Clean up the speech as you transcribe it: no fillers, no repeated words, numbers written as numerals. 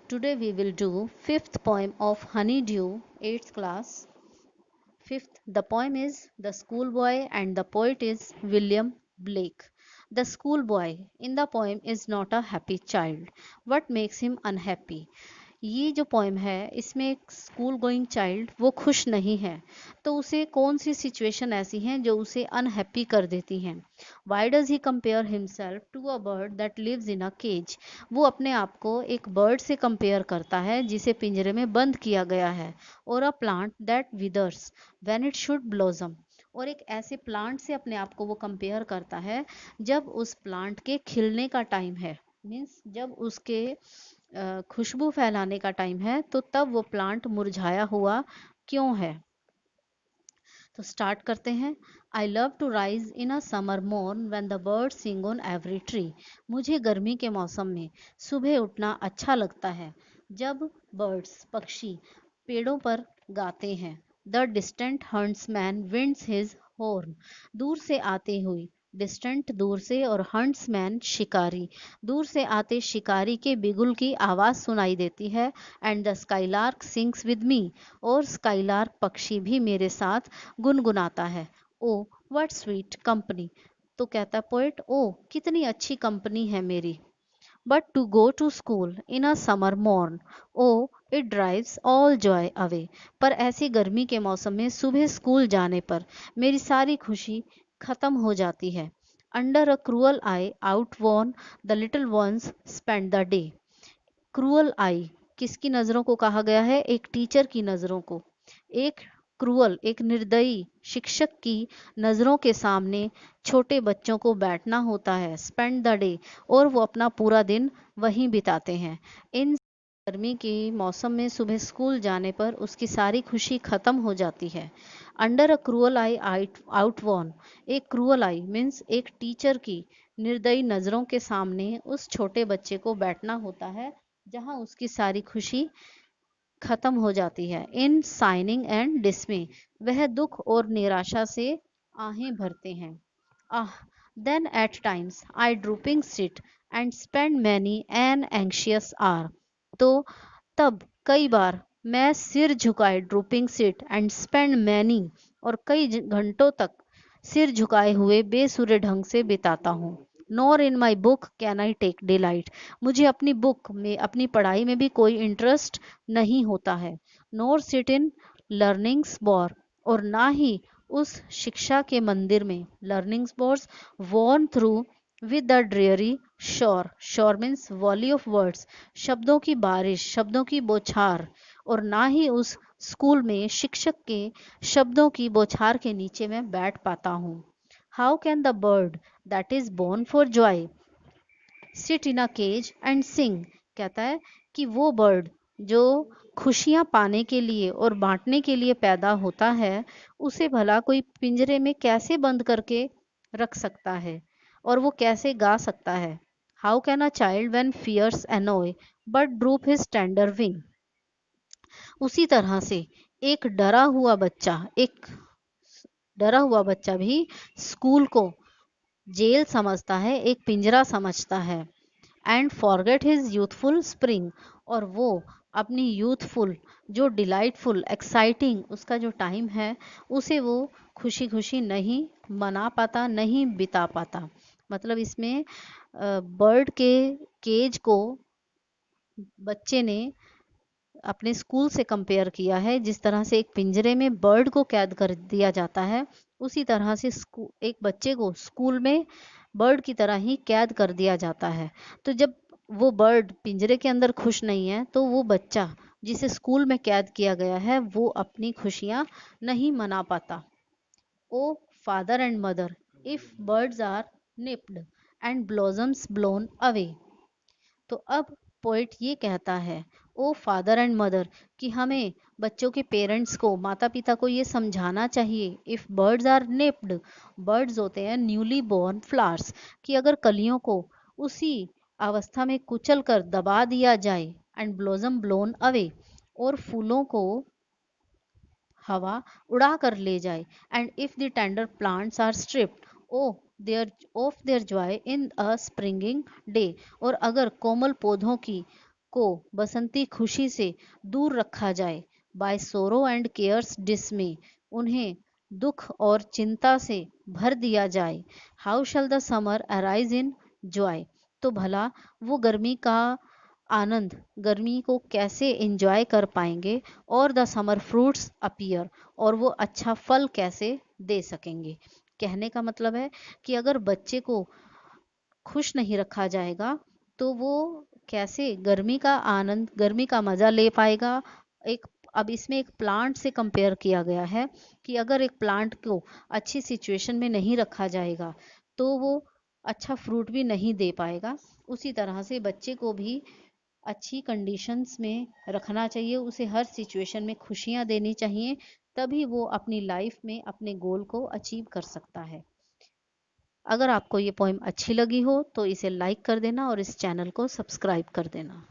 Today we will do fifth poem of Honeydew, 8th class. Fifth, the poem is The Schoolboy and the poet is William Blake. The schoolboy in the poem is not a happy child. What makes him unhappy? ये जो poem है इसमें एक school going child वो खुश नहीं है, तो उसे कौन सी सिचुएशन ऐसी हैं जो उसे अनहैप्पी कर देती हैं। Why does he compare himself to a bird that lives in a cage. वो अपने आप को एक बर्ड से कंपेयर करता है जिसे पिंजरे में बंद किया गया है, और a plant that withers when it should blossom, और एक ऐसे प्लांट से अपने आप को वो कंपेयर करता है जब उस प्लांट के खिलने का टाइम है। मीन्स जब उसके खुशबू फैलाने का टाइम है तो तब वो प्लांट मुरझाया हुआ क्यों है। तो स्टार्ट करते हैं। I love to rise in a summer morn when the birds sing on every tree. मुझे गर्मी के मौसम में सुबह उठना अच्छा लगता है जब बर्ड्स पक्षी पेड़ों पर गाते हैं। The distant huntsman winds his horn. दूर से आते हुए डिस्टेंट दूर से, और हंट्समैन शिकारी, दूर से आते शिकारी के बिगुल की आवाज़ सुनाई देती है। And the skylark sings with me, और स्काईलार्क पक्षी भी मेरे साथ गुनगुनाता है। O what sweet company. तो कहता पोएट, ओ कितनी अच्छी कंपनी है मेरी। But to go to school in a summer morn, O it drives all joy away. पर ऐसी गर्मी के मौसम में सुबह स्कूल जाने पर मेरी सारी खुशी खत्म हो जाती है। Under a cruel eye outworn the little ones spend the day. Cruel eye किसकी नज़रों को कहा गया है? एक टीचर की नज़रों को। एक क्रूअल, एक निर्दयी शिक्षक की नज़रों के सामने छोटे बच्चों को बैठना होता है, स्पेंड द डे, और वो अपना पूरा दिन वहीं बिताते हैं। इन गर्मी के मौसम में सुबह स्कूल जाने पर उसकी सारी खुशी खत्म हो जाती है। Under a cruel eye outworn, एक क्रूअल आई मीन्स एक टीचर की निर्दयी नज़रों के सामने उस छोटे बच्चे को बैठना होता है जहां उसकी सारी खुशी खत्म हो जाती है। इन साइनिंग एंड डिसमे, वह दुख और निराशा से आहें भरते हैं। Ah, then at times I drooping sit and spend many an anxious hour. तो तब कई बार मैं सिर झुकाए drooping sit and spend many, और कई घंटों तक सिर झुकाए हुए बेसुरे ढंग से बिताता हूँ। Nor in my book can I take delight, मुझे अपनी बुक में, अपनी पढ़ाई में भी कोई इंटरेस्ट नहीं होता है। Nor sit in learning's bower, और ना ही उस शिक्षा के मंदिर में, learning's bowers worn through with the dreary shower. Shower means volley of words, शब्दों की बारिश, शब्दों की बौछार, और ना ही उस स्कूल में शिक्षक के शब्दों की बौछार के नीचे मैं बैठ पाता हूँ। How can the bird that is born for joy sit in a cage and sing. कहता है कि वो बर्ड जो खुशियां पाने के लिए और बांटने के लिए पैदा होता है, उसे भला कोई पिंजरे में कैसे बंद करके रख सकता है, और वो कैसे गा सकता है। How can a child when fears annoy but droop his tender wing. उसी तरह से एक डरा हुआ बच्चा भी स्कूल को जेल समझता है, एक पिंजरा समझता है। And forget his youthful spring, और वो अपनी यूथफुल, जो डिलाइटफुल एक्साइटिंग उसका जो टाइम है, उसे वो खुशी खुशी नहीं मना पाता, नहीं बिता पाता। मतलब इसमें बर्ड के केज को बच्चे ने अपने स्कूल से कंपेयर किया है। जिस तरह से एक पिंजरे में बर्ड को कैद कर दिया जाता है, उसी तरह से एक बच्चे को स्कूल में बर्ड की तरह ही कैद कर दिया जाता है। तो जब वो बर्ड पिंजरे के अंदर खुश नहीं है, तो वो बच्चा जिसे स्कूल में कैद किया गया है वो अपनी खुशियां नहीं मना पाता। O father and mother, if birds are nipped and blossoms blown away. तो अब पोइट ये कहता है, ओ फादर एंड मदर, कि हमें बच्चों के पेरेंट्स को, माता पिता को ये समझाना चाहिए। If birds are nipped, birds होते हैं न्यूली बोर्न फ्लावर्स, कि अगर कलियों को उसी अवस्था में कुचल कर दबा दिया जाए, एंड ब्लॉसम ब्लोन अवे, और फूलों को हवा उड़ा कर ले जाए, and if the tender plants are stripped oh their of their joy in a springing day, और अगर कोमल पौधों की को बसंती खुशी से दूर रखा जाए, बाय सोरो एंड केयर्स डिसमे, उन्हें दुख और चिंता से भर दिया जाए। How shell the summer arise in joy, तो भला वो गर्मी का आनंद, गर्मी को कैसे एंजॉय कर पाएंगे। और द समर फ्रूट्स अपीयर, और वो अच्छा फल कैसे दे सकेंगे। कहने का मतलब है कि अगर बच्चे को खुश नहीं रखा जाएगा तो वो कैसे गर्मी का आनंद, गर्मी का मजा ले पाएगा। एक, अब इसमें एक प्लांट से कंपेयर किया गया है कि अगर एक प्लांट को अच्छी सिचुएशन में नहीं रखा जाएगा तो वो अच्छा फ्रूट भी नहीं दे पाएगा। उसी तरह से बच्चे को भी अच्छी कंडीशंस में रखना चाहिए, उसे हर सिचुएशन में खुशियां देनी चाहिए, तभी वो अपनी लाइफ में अपने गोल को अचीव कर सकता है। अगर आपको ये पोएम अच्छी लगी हो तो इसे लाइक कर देना और इस चैनल को सब्सक्राइब कर देना।